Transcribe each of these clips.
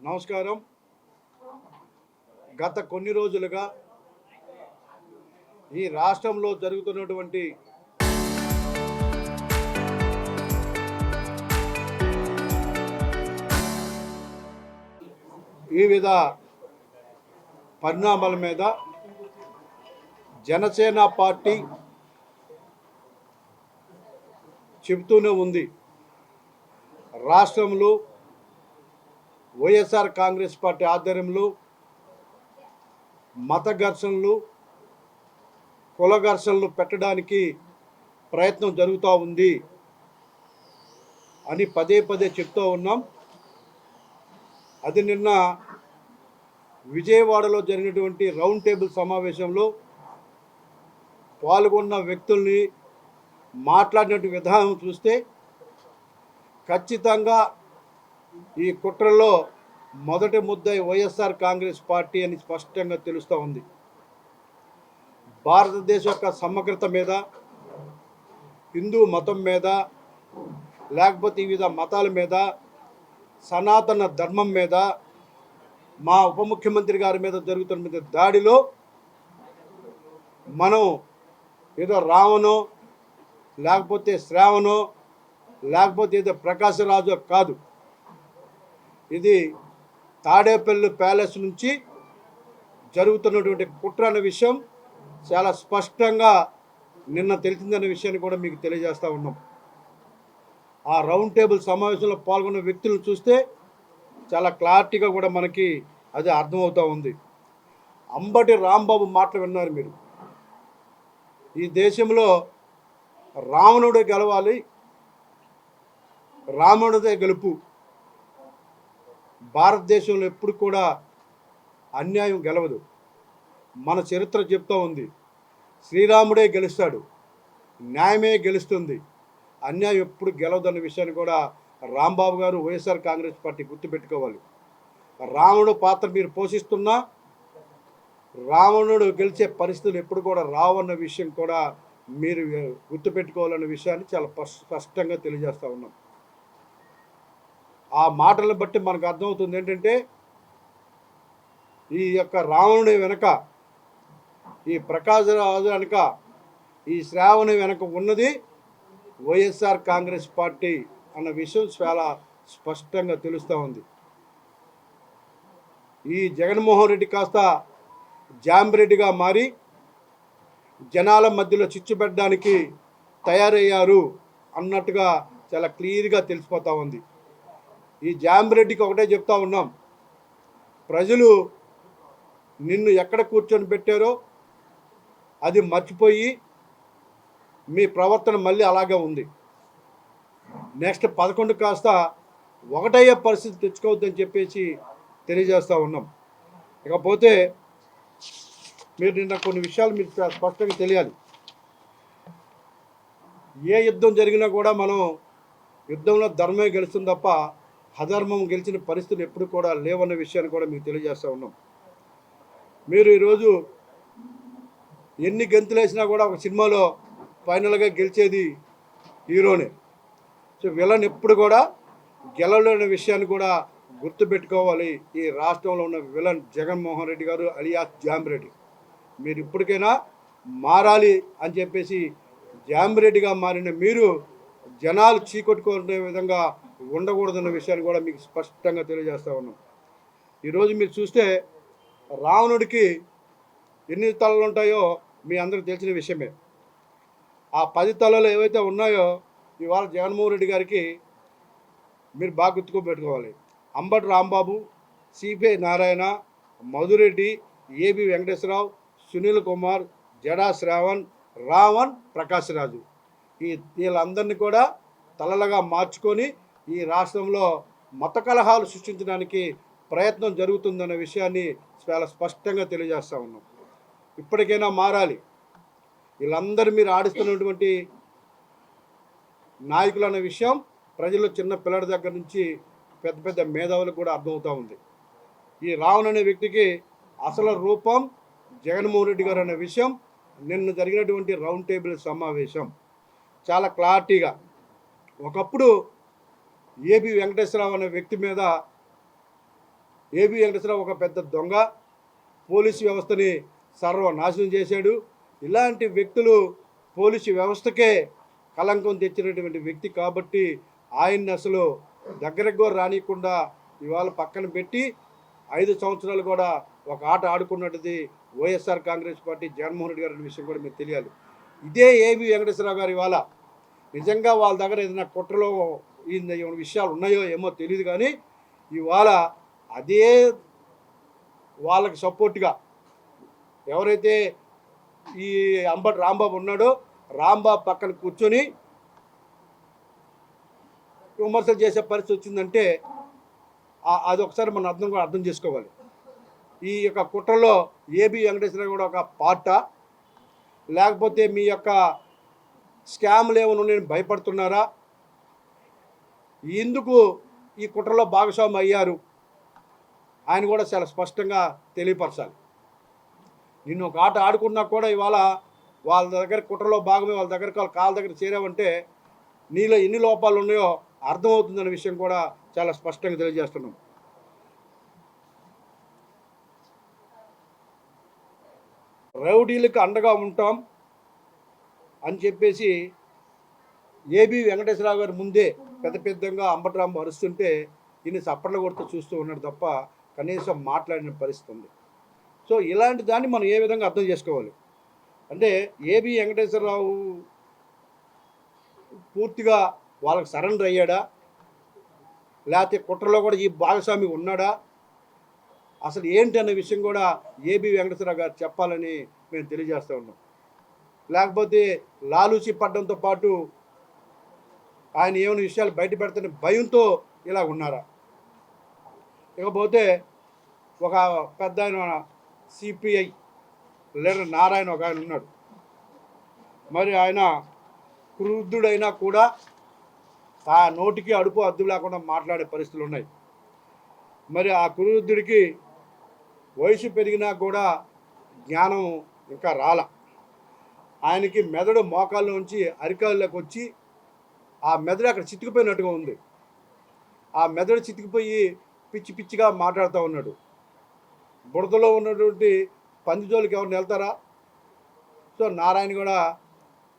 నమస్కారం. గత కొన్ని రోజులుగా ఈ రాష్ట్రంలో జరుగుతున్నటువంటి వివిధ పరిణామాల మీద జనసేన పార్టీ చెబుతూనే ఉంది. రాష్ట్రంలో వైఎస్ఆర్ కాంగ్రెస్ పార్టీ ఆధ్వర్యంలో మత ఘర్షణలు, కుల ఘర్షణలు పెట్టడానికి ప్రయత్నం జరుగుతూ ఉంది అని పదే పదే చెప్తూ ఉన్నాం. అది నిన్న విజయవాడలో జరిగినటువంటి రౌండ్ టేబుల్ సమావేశంలో పాల్గొన్న వ్యక్తుల్ని మాట్లాడినటువంటి విధానం చూస్తే ఖచ్చితంగా ఈ కుట్రలో మొదటి ముద్దాయి వైఎస్ఆర్ కాంగ్రెస్ పార్టీ అని స్పష్టంగా తెలుస్తూ ఉంది. భారతదేశం యొక్క సమగ్రత మీద, హిందూ మతం మీద, లేకపోతే వివిధ మతాల మీద, సనాతన ధర్మం మీద, మా ఉప ముఖ్యమంత్రి గారి మీద జరుగుతున్న దాడిలో మనం ఏదో రావణో, లేకపోతే శ్రావణో, లేకపోతే ఏదో ప్రకాశరాజు కాదు. ఇది తాడేపల్లి ప్యాలెస్ నుంచి జరుగుతున్నటువంటి కుట్ర అనే విషయం చాలా స్పష్టంగా నిన్న తెలిసిందనే విషయాన్ని కూడా మీకు తెలియజేస్తూ ఉన్నాం. ఆ రౌండ్ టేబుల్ సమావేశంలో పాల్గొన్న వ్యక్తులను చూస్తే చాలా క్లారిటీగా కూడా మనకి అది అర్థమవుతూ ఉంది. అంబటి రాంబాబు మాటలు విన్నారు మీరు. ఈ దేశంలో రావణుడు గెలవాలి, రావణుడే గెలుపు. భారతదేశంలో ఎప్పుడు కూడా అన్యాయం గెలవదు. మన చరిత్ర చెప్తూ ఉంది, శ్రీరాముడే గెలుస్తాడు, న్యాయమే గెలుస్తుంది, అన్యాయం ఎప్పుడు గెలవదన్న విషయాన్ని కూడా రాంబాబు గారు వైఎస్ఆర్ కాంగ్రెస్ పార్టీ గుర్తుపెట్టుకోవాలి. రావణుడు పాత్ర మీరు పోషిస్తున్నా రావణుడు గెలిచే పరిస్థితులు ఎప్పుడు కూడా రావన్న విషయం కూడా మీరు గుర్తుపెట్టుకోవాలన్న విషయాన్ని చాలా స్పష్టంగా తెలియజేస్తూ ఉన్నాం. ఆ మాటలను బట్టి మనకు అర్థమవుతుంది ఏంటంటే, ఈ యొక్క రావణుడి వెనక, ఈ ప్రకాశరాజు వెనక, ఈ శ్రావణి వెనక ఉన్నది వైఎస్ఆర్ కాంగ్రెస్ పార్టీ అన్న విషయం చాలా స్పష్టంగా తెలుస్తూ ఉంది. ఈ జగన్మోహన్ రెడ్డి కాస్త జాంబిరెడ్డిగా మారి జనాల మధ్యలో చిచ్చు పెట్టడానికి తయారయ్యారు అన్నట్టుగా చాలా క్లియర్గా తెలిసిపోతూ ఉంది. ఈ జాంబిరెడ్డికి ఒకటే చెప్తా ఉన్నాం, ప్రజలు నిన్ను ఎక్కడ కూర్చొని పెట్టారో అది మర్చిపోయి మీ ప్రవర్తన మళ్ళీ అలాగే ఉంది. నెక్స్ట్ 11 కాస్త ఒకటయ్యే పరిస్థితి తెచ్చుకోవద్దని చెప్పేసి తెలియజేస్తూ ఉన్నాం. ఇకపోతే మీరు నిన్న కొన్ని విషయాలు మీకు స్పష్టంగా తెలియాలి. ఏ యుద్ధం జరిగినా కూడా మనం యుద్ధంలో ధర్మమే గెలుస్తుంది తప్ప అధర్మం గెలిచిన పరిస్థితులు ఎప్పుడు కూడా లేవన్న విషయాన్ని కూడా మీకు తెలియజేస్తూ ఉన్నాం. మీరు ఈరోజు ఎన్ని గెంతులు వేసినా కూడా ఒక సినిమాలో ఫైనల్గా గెలిచేది హీరోనే. సో విలన్ ఎప్పుడు కూడా గెలవలేని విషయాన్ని కూడా గుర్తుపెట్టుకోవాలి. ఈ రాష్ట్రంలో ఉన్న విలన్ జగన్మోహన్ రెడ్డి గారు అలియాస్ జాంబిరెడ్డి. మీరు ఇప్పటికైనా మారాలి అని చెప్పేసి జాంబిరెడ్డిగా మారిన మీరు జనాలు చీకొట్టుకునే విధంగా ఉండకూడదన్న విషయాన్ని కూడా మీకు స్పష్టంగా తెలియజేస్తూ ఉన్నాం. ఈరోజు మీరు చూస్తే రావణుడికి ఎన్ని తలలు ఉంటాయో మీ అందరికి తెలిసిన విషయమే. ఆ 10 తలలు ఏవైతే ఉన్నాయో ఇవాళ జగన్మోహన్ రెడ్డి గారికి మీరు బాగా గుర్తుపెట్టుకోవాలి. అంబటి రాంబాబు, సిపిఐ నారాయణ, మధురెడ్డి, ఏబి వెంకటేశ్వరరావు, సునీల్ కుమార్, జడా శ్రావణ్, రావణ్, ప్రకాశరాజు, వీళ్ళందరినీ కూడా తలలుగా మార్చుకొని ఈ రాష్ట్రంలో మత కలహాలు సృష్టించడానికి ప్రయత్నం జరుగుతుందన్న విషయాన్ని చాలా స్పష్టంగా తెలియజేస్తూ ఉన్నాం. ఇప్పటికైనా మారాలి. వీళ్ళందరూ మీరు ఆడిస్తున్నటువంటి నాయకులు అనే విషయం ప్రజలు చిన్న పిల్లల దగ్గర నుంచి పెద్ద పెద్ద మేధావులకు కూడా అర్థమవుతూ ఉంది. ఈ రావణ్ అనే వ్యక్తికి అసలు రూపం జగన్మోహన్ రెడ్డి గారు అనే విషయం నిన్న జరిగినటువంటి రౌండ్ టేబుల్ సమావేశం చాలా క్లారిటీగా. ఒకప్పుడు ఏబి వెంకటేశ్వరరావు అనే వ్యక్తి మీద ఏబి వెంకటేశ్వరరావు ఒక పెద్ద దొంగ, పోలీసు వ్యవస్థని సర్వనాశనం చేశాడు. ఇలాంటి వ్యక్తులు పోలీసు వ్యవస్థకే కలంకం తెచ్చినటువంటి వ్యక్తి కాబట్టి ఆయన్ని అసలు దగ్గరకు కూడా రానియకుండా ఇవాళ పక్కన పెట్టి 5 సంవత్సరాలు కూడా ఒక ఆట ఆడుకున్నట్టుది వైఎస్ఆర్ కాంగ్రెస్ పార్టీ, జగన్మోహన్ రెడ్డి గారి విషయం కూడా మీకు తెలియాలి. ఇదే ఏబి వెంకటేశ్వరరావు గారు ఇవాళ నిజంగా వాళ్ళ దగ్గర ఏదైనా కుట్రలో ఈ విషయాలు ఉన్నాయో ఏమో తెలియదు, కానీ ఇవాళ అదే వాళ్ళకి సపోర్ట్గా ఎవరైతే ఈ అంబటి రాంబాబు ఉన్నాడో, రాంబాబు పక్కన కూర్చొని విమర్శలు చేసే పరిస్థితి వచ్చిందంటే అది ఒకసారి మనం అర్థం చేసుకోవాలి. ఈ యొక్క కుట్రలో ఏబి వెంకటేశ్వరరావు కూడా ఒక పార్టా, లేకపోతే మీ యొక్క స్కామ్లు ఏమైనా నేను భయపడుతున్నారా, ఎందుకు ఈ కుట్రలో భాగస్వామి అయ్యారు ఆయన కూడా చాలా స్పష్టంగా తెలియపరచాలి. నిన్ను ఒక ఆట ఆడుకున్నా కూడా ఇవాళ వాళ్ళ దగ్గర కుట్రలో భాగమే వాళ్ళ దగ్గర కాళ్ళ దగ్గర చేరావంటే నీలో ఎన్ని లోపాలు ఉన్నాయో అర్థమవుతుందనే విషయం కూడా చాలా స్పష్టంగా తెలియజేస్తున్నాం. రౌడీలకు అండగా ఉంటాం అని చెప్పేసి ఏబి వెంకటేశ్వరరావు గారు ముందే పెద్దగా అంబటరాంబు అరుస్తుంటే ఈయన చప్పట్లు కొడుతూ చూస్తూ ఉన్నాడు తప్ప కనీసం మాట్లాడిన పరిస్థితి ఉంది. సో ఇలాంటి దాన్ని మనం ఏ విధంగా అర్థం చేసుకోవాలి అంటే ఏబి వెంకటేశ్వరరావు పూర్తిగా వాళ్ళకి సరెండర్ అయ్యాడా, లేకపోతే కుట్రలో కూడా ఈ భాగస్వామి ఉన్నాడా, అసలు ఏంటి అనే విషయం కూడా ఏబి వెంకటేశ్వరరావు గారు చెప్పాలని మేము తెలియజేస్తూ ఉన్నాం. లేకపోతే లాలూచి పడ్డంతో పాటు ఆయన ఏమైనా విషయాలు బయట పెడతానే భయంతో ఇలా ఉన్నారా. ఇకపోతే ఒక పెద్ద ఆయన సిపిఐ లీడర్ నారాయణ ఒక ఆయన ఉన్నాడు. మరి ఆయన క్రుద్ధుడైనా కూడా ఆ నోటికి అడుపు అద్దు లేకుండా మాట్లాడే పరిస్థితులు ఉన్నాయి. మరి ఆ క్రుద్ధుడికి వయసు పెరిగినా కూడా జ్ఞానం ఇంకా రాల. ఆయనకి మెదడు మోకాళ్ళ నుంచి అరికాళ్ళలోకి వచ్చి ఆ మెదడు అక్కడ చితికిపోయినట్టుగా ఉంది. ఆ మెదడు చితికిపోయి పిచ్చిగా మాట్లాడుతూ ఉన్నాడు. బురదలో ఉన్నటువంటి పందిజోలికి ఎవరిని వెళ్తారా. సో నారాయణ కూడా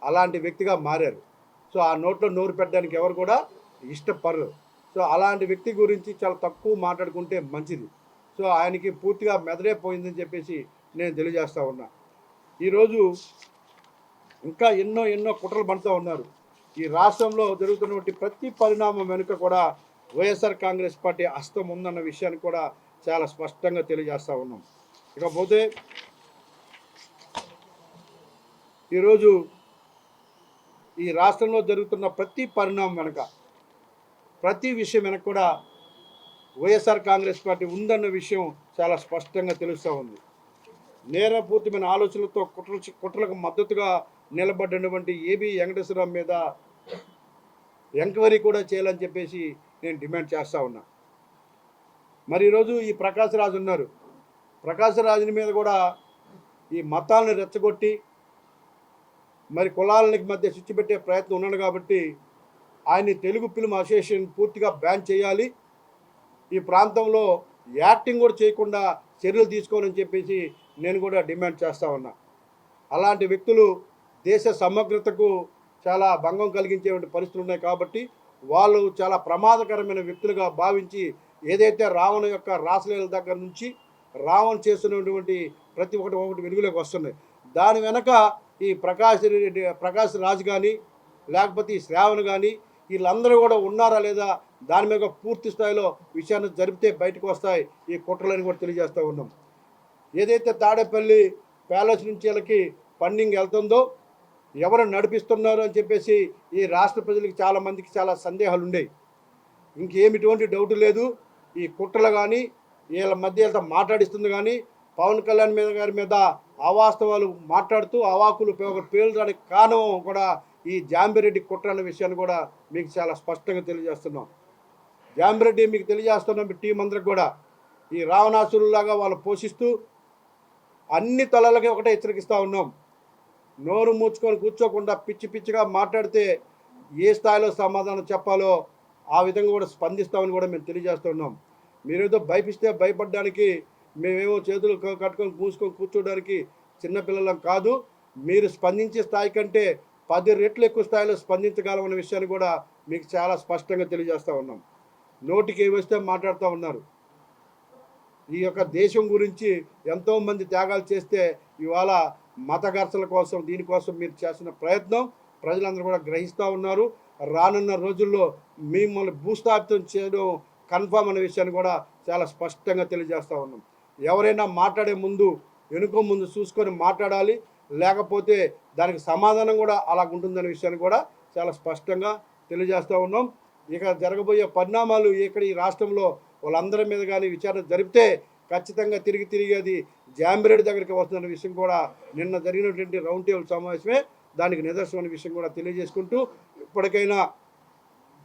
అలాంటి వ్యక్తిగా మారారు. సో ఆ నోట్లో నోరు పెట్టడానికి ఎవరు కూడా ఇష్టపడరు. సో అలాంటి వ్యక్తి గురించి చాలా తక్కువ మాట్లాడుకుంటే మంచిది. సో ఆయనకి పూర్తిగా మెదడే పోయిందని చెప్పేసి నేను తెలియజేస్తూ ఉన్నా. ఈరోజు ఇంకా ఎన్నో కుట్రలు పడుతూ ఉన్నారు. ఈ రాష్ట్రంలో జరుగుతున్నటువంటి ప్రతి పరిణామం వెనుక కూడా వైఎస్ఆర్ కాంగ్రెస్ పార్టీ హస్తం ఉందన్న విషయాన్ని కూడా చాలా స్పష్టంగా తెలియజేస్తూ ఉన్నాం. ఇకపోతే ఈరోజు ఈ రాష్ట్రంలో జరుగుతున్న ప్రతి పరిణామం వెనుక, ప్రతి విషయం వెనక కూడా వైఎస్ఆర్ కాంగ్రెస్ పార్టీ ఉందన్న విషయం చాలా స్పష్టంగా తెలుస్తూ ఉంది. నేరపూర్తిమైన ఆలోచనలతో కుట్రలకు మద్దతుగా నిలబడినటువంటి ఏబి వెంకటేశ్వరరావు మీద ఎంక్వైరీ కూడా చేయాలని చెప్పేసి నేను డిమాండ్ చేస్తూ ఉన్నా. మరి ఈరోజు ఈ ప్రకాశ్ రాజు ఉన్నారు. ప్రకాశ్ రాజుని మీద కూడా ఈ మతాలను రెచ్చగొట్టి మరి కులాలకి మధ్య స్విచ్ పెట్టే ప్రయత్నం ఉన్నాడు కాబట్టి ఆయన్ని తెలుగు ఫిల్మ్ అసోసియేషన్ పూర్తిగా బ్యాన్ చేయాలి. ఈ ప్రాంతంలో యాక్టింగ్ కూడా చేయకుండా చర్యలు తీసుకోవాలని చెప్పేసి నేను కూడా డిమాండ్ చేస్తూ ఉన్నా. అలాంటి వ్యక్తులు దేశ సమగ్రతకు చాలా భంగం కలిగించేటువంటి పరిస్థితులు ఉన్నాయి కాబట్టి వాళ్ళు చాలా ప్రమాదకరమైన వ్యక్తులుగా భావించి ఏదైతే రావణ యొక్క రాసలీల దగ్గర నుంచి రావణ చేస్తున్నటువంటి ప్రతి ఒక్కటి వెలుగులోకి వస్తున్నాయి. దాని వెనక ఈ ప్రకాష్ రాజ్ కానీ లేకపోతే ఈ శ్రావణ్ కానీ వీళ్ళందరూ కూడా ఉన్నారా లేదా దాని మీద పూర్తి స్థాయిలో విషయాన్ని జరిపితే బయటకు వస్తాయి ఈ కుట్రలని కూడా తెలియజేస్తూ ఉన్నాం. ఏదైతే తాడేపల్లి ప్యాలెస్ నుంచి వీళ్ళకి ఫండింగ్ వెళ్తుందో ఎవరు నడిపిస్తున్నారు అని చెప్పేసి ఈ రాష్ట్ర ప్రజలకి చాలామందికి చాలా సందేహాలు ఉండేవి. ఇంకేమిటువంటి డౌట్ లేదు. ఈ కుట్రలు కానీ వీళ్ళ మధ్య వీళ్ళతో మాట్లాడిస్తుంది కానీ పవన్ కళ్యాణ్ గారి మీద అవాస్తవాలు మాట్లాడుతూ అవాకులు పేల్చడానికి కారణం కూడా ఈ జాంబిరెడ్డి కుట్ర అనే విషయాన్ని కూడా మీకు చాలా స్పష్టంగా తెలియజేస్తున్నాం. జాంబిరెడ్డి మీకు తెలియజేస్తున్నాం మీ టీం అందరికి కూడా ఈ రావణాసురులాగా వాళ్ళు పోషిస్తూ అన్ని తలలకి ఒకటే హెచ్చరికిస్తూ ఉన్నాం. నోరు మూచుకొని కూర్చోకుండా పిచ్చిగా మాట్లాడితే ఏ స్థాయిలో సమాధానం చెప్పాలో ఆ విధంగా కూడా స్పందిస్తామని కూడా మేము తెలియజేస్తున్నాం. మీరేదో భయపిస్తే భయపడడానికి మేమేమో చేతులు కట్టుకొని మూసుకొని కూర్చోడానికి చిన్నపిల్లలం కాదు. మీరు స్పందించే స్థాయి కంటే 10 రెట్లు ఎక్కువ స్థాయిలో స్పందించగలమన్న విషయాన్ని కూడా మీకు చాలా స్పష్టంగా తెలియజేస్తూ ఉన్నాం. నోటికి ఏవొస్తే మాట్లాడుతూ ఉన్నారు. ఈ యొక్క దేశం గురించి ఎంతోమంది త్యాగాలు చేస్తే ఇవాళ మత ఘర్షణల కోసం దీనికోసం మీరు చేసిన ప్రయత్నం ప్రజలందరూ కూడా గ్రహిస్తూ ఉన్నారు. రానున్న రోజుల్లో మిమ్మల్ని భూస్థాపితం చేయడం కన్ఫామ్ అనే విషయాన్ని కూడా చాలా స్పష్టంగా తెలియజేస్తూ ఉన్నాం. ఎవరైనా మాట్లాడే ముందు వెనుక ముందు చూసుకొని మాట్లాడాలి, లేకపోతే దానికి సమాధానం కూడా అలా ఉంటుందనే విషయాన్ని కూడా చాలా స్పష్టంగా తెలియజేస్తూ ఉన్నాం. ఇక జరగబోయే పరిణామాలు ఇక్కడ ఈ రాష్ట్రంలో వాళ్ళందరి మీద కానీ విచారణ జరిపితే ఖచ్చితంగా తిరిగి అది జాంబిరెడ్డి దగ్గరికి వస్తున్న విషయం కూడా నిన్న జరిగినటువంటి రౌండ్ టేబుల్ సమావేశమే దానికి నిదర్శనమైన విషయం కూడా తెలియజేసుకుంటూ, ఇప్పటికైనా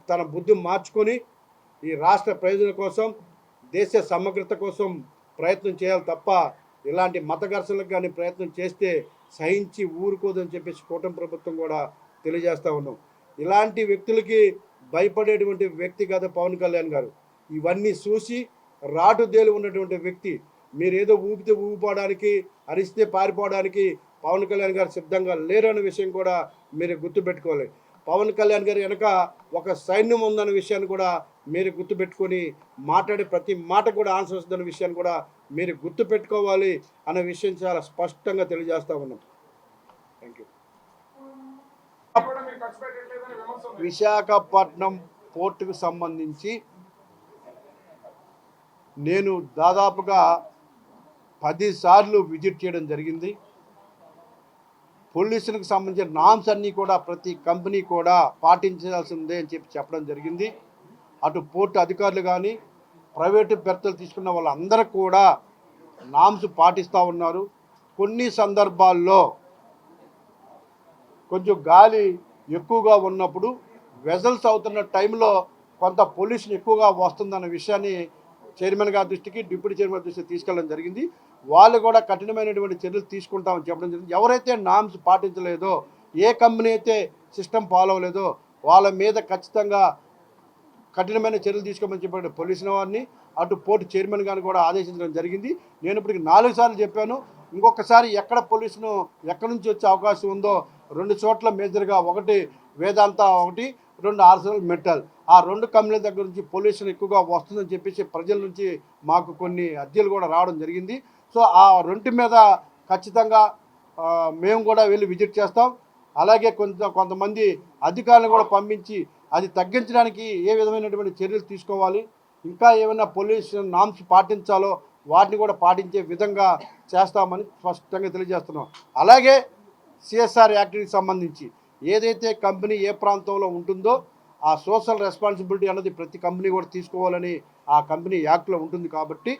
తన బుద్ధి మార్చుకొని ఈ రాష్ట్ర ప్రయోజనం కోసం దేశ సమగ్రత కోసం ప్రయత్నం చేయాలి తప్ప ఇలాంటి మత ఘర్షణలకు కానీ ప్రయత్నం చేస్తే సహించి ఊరుకోదని చెప్పేసి కూటమి ప్రభుత్వం కూడా తెలియజేస్తూ ఉన్నాం. ఇలాంటి వ్యక్తులకి భయపడేటువంటి వ్యక్తి కదా పవన్ కళ్యాణ్ గారు. ఇవన్నీ చూసి రాటుదేలు ఉన్నటువంటి వ్యక్తి. మీరేదో ఊపితే ఊగిపోవడానికి, అరిస్తే పారిపోవడానికి పవన్ కళ్యాణ్ గారు సిద్ధంగా లేరు అనే విషయం కూడా మీరు గుర్తుపెట్టుకోవాలి. పవన్ కళ్యాణ్ గారి వెనక ఒక సైన్యం ఉందన్న విషయాన్ని కూడా మీరు గుర్తుపెట్టుకొని మాట్లాడే ప్రతి మాట కూడా ఆన్సర్ వస్తుందన్న విషయాన్ని కూడా మీరు గుర్తుపెట్టుకోవాలి అనే విషయం చాలా స్పష్టంగా తెలియజేస్తూ ఉన్నాం. Thank you. విశాఖపట్నం పోర్టుకు సంబంధించి నేను దాదాపుగా 10 సార్లు విజిట్ చేయడం జరిగింది. పొల్యూషన్కి సంబంధించిన నామ్స్ అన్నీ కూడా ప్రతి కంపెనీ కూడా పాటించాల్సిందే అని చెప్పడం జరిగింది. అటు పోర్టు అధికారులు కానీ ప్రైవేటు బెర్తలు తీసుకున్న వాళ్ళందరూ కూడా నామ్స్ పాటిస్తూ ఉన్నారు. కొన్ని సందర్భాల్లో కొంచెం గాలి ఎక్కువగా ఉన్నప్పుడు వెజల్స్ అవుతున్న టైంలో కొంత పొల్యూషన్ ఎక్కువగా వస్తుందన్న విషయాన్ని చైర్మన్ గారి దృష్టికి, డిప్యూటీ చైర్మన్ దృష్టికి తీసుకెళ్ళడం జరిగింది. వాళ్ళు కూడా కఠినమైనటువంటి చర్యలు తీసుకుంటామని చెప్పడం జరిగింది. ఎవరైతే నామ్స్ పాటించలేదో, ఏ కంపెనీ అయితే సిస్టమ్ ఫాలో అవ్వలేదో వాళ్ళ మీద ఖచ్చితంగా కఠినమైన చర్యలు తీసుకోమని చెప్పిన పొల్యూషన్ వారిని, అటు పోర్టు చైర్మన్ గారిని కూడా ఆదేశించడం జరిగింది. నేను ఇప్పటికి 4 సార్లు చెప్పాను. ఇంకొకసారి ఎక్కడ పొల్యూషన్ ఎక్కడి నుంచి వచ్చే అవకాశం ఉందో 2 చోట్ల మేజర్గా, ఒకటి వేదాంత, ఒకటి 2 ఆర్సెనల్ మెటల్, ఆ 2 కంపెనీల దగ్గర నుంచి పొల్యూషన్ ఎక్కువగా వస్తుందని చెప్పేసి ప్రజల నుంచి మాకు కొన్ని అర్జీలు కూడా రావడం జరిగింది. సో ఆ 2 మీద ఖచ్చితంగా మేము కూడా వెళ్ళి విజిట్ చేస్తాం. అలాగే కొంతమంది అధికారులను కూడా పంపించి అది తగ్గించడానికి ఏ విధమైనటువంటి చర్యలు తీసుకోవాలి, ఇంకా ఏమైనా పొల్యూషన్ నామ్స్ పాటించాలో వాటిని కూడా పాటించే విధంగా చేస్తామని స్పష్టంగా తెలియజేస్తున్నాం. అలాగే సిఎస్ఆర్ యాక్టివిటీకి సంబంధించి ఏదైతే కంపెనీ ఏ ప్రాంతంలో ఉంటుందో ఆ సోషల్ రెస్పాన్సిబిలిటీ అన్నది ప్రతి కంపెనీ కూడా తీసుకోవాలని ఆ కంపెనీ యాక్ట్లో ఉంటుంది. కాబట్టి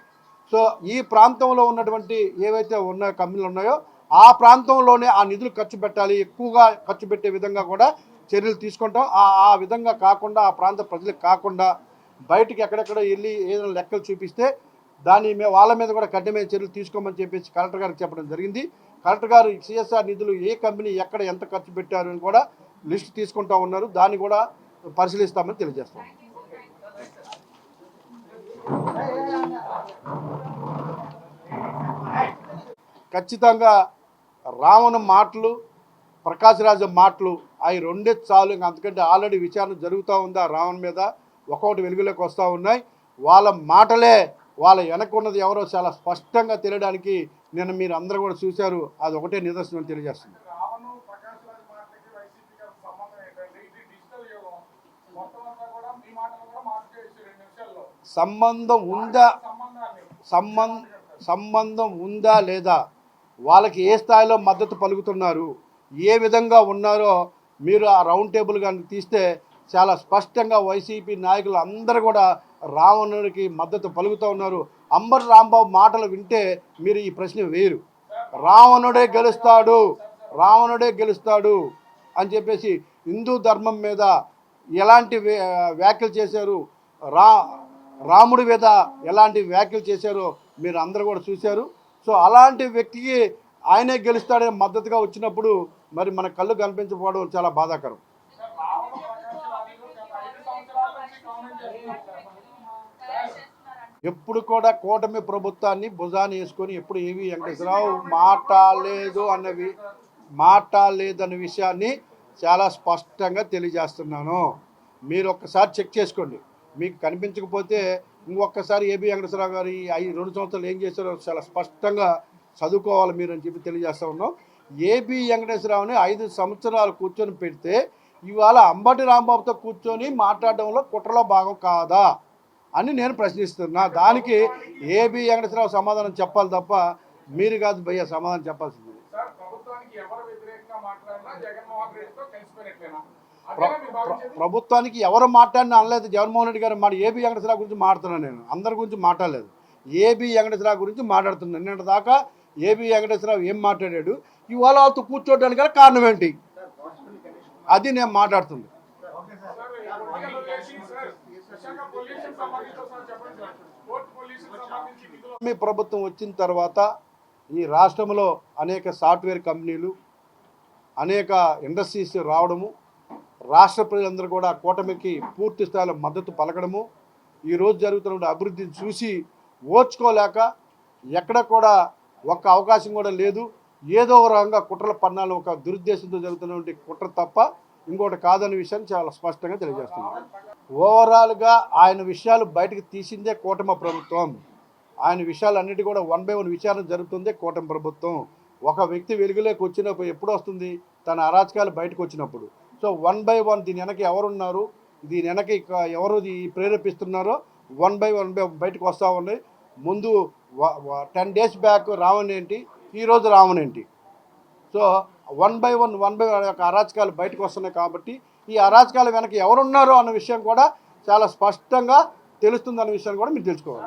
సో ఈ ప్రాంతంలో ఉన్నటువంటి ఏవైతే ఉన్న కంపెనీలు ఉన్నాయో ఆ ప్రాంతంలోనే ఆ నిధులు ఖర్చు పెట్టాలి, ఎక్కువగా ఖర్చు పెట్టే విధంగా కూడా చర్యలు తీసుకుంటాం. ఆ విధంగా కాకుండా, ఆ ప్రాంత ప్రజలకు కాకుండా బయటికి ఎక్కడెక్కడ వెళ్ళి ఏదైనా లెక్కలు చూపిస్తే దాని వాళ్ళ మీద కూడా కఠినమైన చర్యలు తీసుకోమని చెప్పేసి కలెక్టర్ గారికి చెప్పడం జరిగింది. కలెక్టర్ గారు సిఎస్ఆర్ నిధులు ఏ కంపెనీ ఎక్కడ ఎంత ఖర్చు పెట్టారు అని కూడా లిస్ట్ తీసుకుంటా ఉన్నారు. దాన్ని కూడా పరిశీలిస్తామని తెలియజేస్తాం. ఖచ్చితంగా రావణ మాటలు, ప్రకాష్ రాజు మాటలు అవి 2 చాలు. అందుకంటే ఆల్రెడీ విచారణ జరుగుతూ ఉంది ఆ రావణ మీద, ఒక్కొక్కటి వెలుగులోకి వస్తూ ఉన్నాయి. వాళ్ళ మాటలే వాళ్ళ వెనక్కున్నది ఎవరో చాలా స్పష్టంగా తెలియడానికి నేను మీరు అందరూ కూడా చూశారు. అది ఒకటే నిదర్శనం తెలియజేస్తుంది. సంబంధం ఉందా లేదా, వాళ్ళకి ఏ స్థాయిలో మద్దతు పలుకుతున్నారు, ఏ విధంగా ఉన్నారో మీరు ఆ రౌండ్ టేబుల్ కానీ తీస్తే చాలా స్పష్టంగా వైసీపీ నాయకులు అందరూ కూడా రావణుడికి మద్దతు పలుకుతూ ఉన్నారు. అంబర్ రాంబాబు మాటలు వింటే మీరు ఈ ప్రశ్న వేరు. రావణుడే గెలుస్తాడు అని చెప్పేసి హిందూ ధర్మం మీద ఎలాంటి వ్యాఖ్యలు చేశారు, రాముడి మీద ఎలాంటి వ్యాఖ్యలు చేశారో మీరు అందరూ కూడా చూశారు. సో అలాంటి వ్యక్తికి ఆయనే గెలుస్తాడని మద్దతుగా వచ్చినప్పుడు మరి మన కళ్ళు కనిపించకపోవడం చాలా బాధాకరం. ఎప్పుడు కూడా కూటమి ప్రభుత్వాన్ని భుజాన్ని వేసుకొని ఎప్పుడు ఏవి వెంకటేశ్వరరావు మాట్లాడలేదన్న విషయాన్ని చాలా స్పష్టంగా తెలియజేస్తున్నాను. మీరు ఒక్కసారి చెక్ చేసుకోండి. మీకు కనిపించకపోతే ఇంకొకసారి ఏబి వెంకటేశ్వరరావు గారు ఈ 2 సంవత్సరాలు ఏం చేశారో చాలా స్పష్టంగా చదువుకోవాలి మీరు అని చెప్పి తెలియజేస్తూ ఉన్నాం. ఏబి వెంకటేశ్వరరావుని 5 సంవత్సరాలు కూర్చొని పెడితే ఇవాళ అంబటి రాంబాబుతో కూర్చొని మాట్లాడడంలో కుట్రలో భాగం కాదా అని నేను ప్రశ్నిస్తున్నా. దానికి ఏబి వెంకటేశ్వరరావు సమాధానం చెప్పాలి తప్ప మీరు కాదు భయ్య సమాధానం చెప్పాల్సింది. ప్రభుత్వానికి ఎవరు మాట్లాడినా అనలేదు. జగన్మోహన్ రెడ్డి గారు మాట ఏబి వెంకటేశ్వరరావు గురించి మాట్లాడుతున్నాను. నేను అందరి గురించి మాట్లాడలేదు. ఏబి వెంకటేశ్వరరావు గురించి మాట్లాడుతున్నాను. నిన్నటి దాకా ఏబి వెంకటేశ్వరరావు ఏం మాట్లాడాడు, ఇవాళ వాళ్ళతో కూర్చోవడానికి గల కారణం ఏంటి, అది నేను మాట్లాడుతుంది. మీ ప్రభుత్వం వచ్చిన తర్వాత ఈ రాష్ట్రంలో అనేక సాఫ్ట్వేర్ కంపెనీలు, అనేక ఇండస్ట్రీస్ రావడము, రాష్ట్ర ప్రజలందరూ కూడా కూటమికి పూర్తి స్థాయిలో మద్దతు పలకడము, ఈరోజు జరుగుతున్న అభివృద్ధిని చూసి ఓర్చుకోలేక ఎక్కడ కూడా ఒక్క అవకాశం కూడా లేదు, ఏదో ఒక రకంగా కుట్రల పన్నాలు ఒక దురుద్దేశంతో జరుగుతున్నటువంటి కుట్ర తప్ప ఇంకోటి కాదనే విషయాన్ని చాలా స్పష్టంగా తెలియజేస్తున్నాను. ఓవరాల్గా ఆయన విషయాలు బయటకు తీసిందే కూటమి ప్రభుత్వం. ఆయన విషయాలన్నిటి కూడా 1 by 1 విచారణ జరుగుతుంది కూటమి ప్రభుత్వం. ఒక వ్యక్తి వెలుగులోకి వచ్చినప్పుడు ఎప్పుడు వస్తుంది, తన అరాచకాలు బయటకు వచ్చినప్పుడు. సో 1 by 1 దీని వెనక ఎవరున్నారు, దీని వెనక ఎవరు ప్రేరేపిస్తున్నారో 1 by 1 బయటకు వస్తూ ఉన్నాయి. ముందు 10 days బ్యాక్ రావణ్ ఏంటి, ఈరోజు రావణ్ ఏంటి. సో 1 by 1 యొక్క అరాచకాలు బయటకు వస్తున్నాయి. కాబట్టి ఈ అరాచకాల వెనక ఎవరున్నారో అన్న విషయం కూడా చాలా స్పష్టంగా తెలుస్తుంది అన్న విషయాన్ని కూడా మీరు తెలుసుకోవాలి.